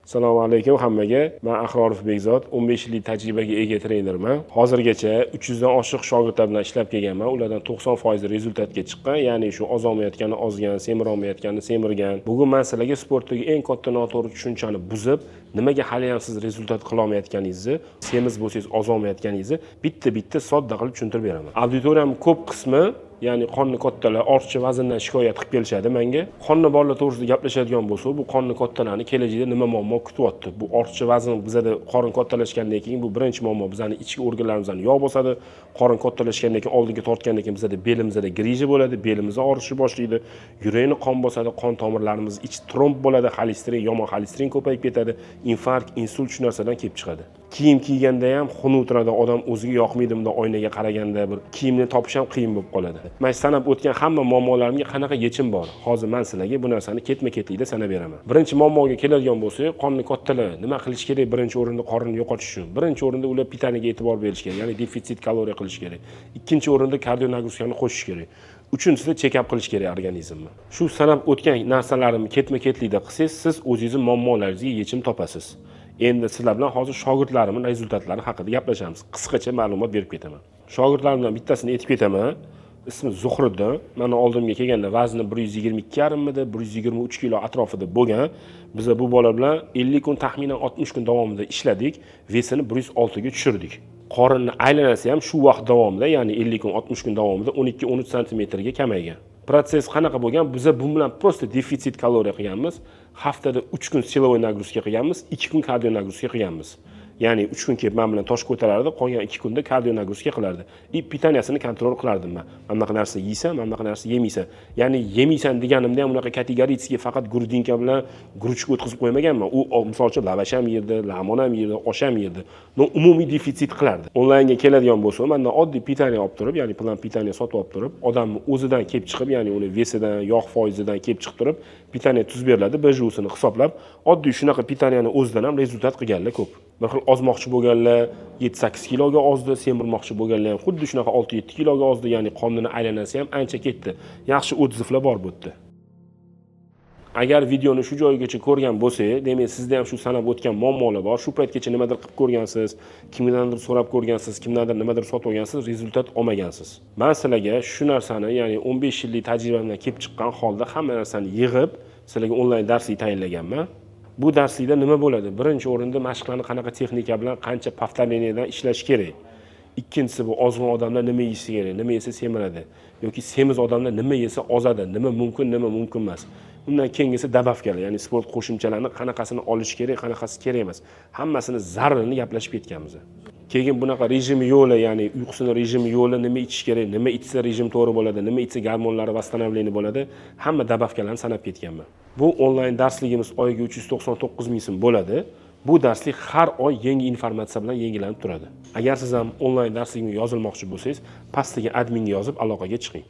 Assalomu alaykum hammaga. Men Ahrorov Bekzod, 15 yillik tajribaga ega trenerman. Hozirgacha 300 dan oshiq shogirdlar bilan ishlab kelganman. Ulardan 90% rezultatga chiqqan, ya'ni shu ozolmayotgani ozgan, semirolmayotgani semirgan. Bugun men sizlarga sportdagi eng katta noto'g'ri tushunchani buzib, nimaga hali ham siz rezultat qila olmayotganingizni, semiz bo'lsangiz ozolmayotganingizni bitta sodda qilib tushuntirib beraman. Auditoriyam ko'p qismi, ya'ni qonni kattalar ortiqcha vazndan shikoyat qilib kelishadi menga. Qonni borlar to'g'risida gaplashadigan bo'lsa, bu qonni kattalarni kelajakda nima muammo kutyapti? Bu ortiqcha vazn bizada qorin kattalashgandan keyin bu birinchi muammo bizning ichki organlarimizdan yog' bosadi. Qorin kattalashgandan keyin oldinga tortgandan keyin bizada belimizda grija bo'ladi, belimiz og'rishi boshlaydi, yurakni qon bosadi, qon tomirlarimiz ichi tromb bo'ladi, xolesterin, yomon xolesterin ko'payib ketadi, infarkt, insult shu narsadan kelib chiqadi. Kiyim kiyganda ham xunuk turadi, odam o'ziga yoqmaydimda oynaga qaraganda bir kiyimni topish ham qiyin bo'lib qoladi. Men sanab o'tgan hamma muammolarimga qanaqa yechim bor? Hozir men sizlarga bu narsani ketma-ketlikda sanab beraman. Birinchi muammoga keladigan bo'lsak, qonni kattalar nima qilish kerak? Birinchi o'rinda qorinni yo'qotish uchun. Birinchi o'rinda ular pitaniyaga e'tibor berish kerak, ya'ni defitsit kaloriya qilish kerak. Ikkinchi o'rinda kardio nagruzkani qo'shish kerak. Uchinchisida check-up qilish kerak organizmni. Shu sanab o'tgan narsalarimni ketma-ketlikda qilsangiz, siz o'zingizning muammolaringizga yechim topasiz. Endi sizlar bilan hozir shogirdlarimning rezultatlari haqida gaplashamiz. Qisqacha ma'lumot berib ketaman. Shogirdlarimdan bittasini aytib ketaman. Ismi Zuhriddin. Mana oldimga kelganda vazni 122,5 midi, 123 kilo atrofida bo'lgan. Biz bu bola bilan 50 kun taxminan 60 kun davomida ishladik, vesini 106 ga tushirdik. Qorinning aylanasi ham shu vaqt davomida, ya'ni 50 kun 60 kun davomida 12-13 cm ga kamaygan. Proses qanaqa bo'lgan? Biz bu bilan prosta defitsit kaloriya qilganmiz. Haftada 3 kun silovoy nagruzka qilganmiz, 2 kun kardio nagruzka qilganmiz. Ya'ni 3 kun kelib men bilan tosh ko'tarardi, qolgan 2 kunda kardio nagruzka qilardi. Pitaniyasini kontrol qilardim men. Mana bunaqa narsa yeysan, mana bunaqa narsa yemaysan. Ya'ni yemaysan deganimda ham bunaqa kategoriyasiga faqat grudinka bilan gruchka o'tkazib qo'ymaganman. U misol uchun lavash ham yerdi, lamon ham yerdi, osh ham yerdi. No umumiy defitsit qilardi. Onlaynga keladigan bo'lsa, mendan oddiy pitaniya olib turib, ya'ni plan pitaniya sotib olib turib, odamning o'zidan kelib chiqib, ya'ni uni vesidan, yog' foizidan kelib chiqib turib, pitaniya tuz beriladi, BJUsini hisoblab, oddiy shunaqa pitaniyani o'zidan ham rezultat qilganlar ko'p. Bir xil ozmoqchi bo'lganlar 7-8 kiloga ozdi, semirmoqchi bo'lganlar ham xuddi shunaqa 6-7 kiloga ozdi, ya'ni qonning aylanasi ham ancha ketdi. Yaxshi o'dziflar bor bo'ldi. Agar videoni shu joyigacha ko'rgan bo'lsangiz, demak sizda ham shu sanab o'tgan muammolar bor. Shu paytgacha nimadir qilib ko'rgansiz, kimdandir so'rab ko'rgansiz, kimdandir nimadir sotib olgansiz, rezultat olmagansiz. Men sizlarga shu narsani, ya'ni 15 yillik tajribamdan kelib chiqqan holda hamma narsani yig'ib, sizlarga onlayn darslik tayinlaganman. Bu darslikda nima bo'ladi? Birinchi o'rinda mashqlarni qanaqa texnika bilan, qancha повторениyadan ishlash kerak. Ikkinchisi bu ozg'in odamlar nima yeyishi kerak, nima yesa semiradi yoki semiz odamlar nima yesa ozadi, nima mumkin emas. Undan keyingisi dabavkalar, ya'ni sport qo'shimchalarini qanaqasini olish kerak, qanaqasi kerak emas. Hammasini zarrini gaplashib ketganmiz. Keyin bunaqa rejim yo'li, ya'ni uyqusini rejimi yo'li, nima ichish kerak, nima ichsa rejim to'g'ri bo'ladi, nima ichsa gormonlari восстановление bo'ladi, hamma dabavkalarni sanab ketganman. Bu onlayn darsligimiz oyiga 399 ming so'm bo'ladi. Bu darslik har oy yangi informatsiya bilan yangilanib turadi. Agar siz ham onlayn darslikka yozilmoqchi bo'lsangiz, pastdagi adminga yozib aloqaga chiqing.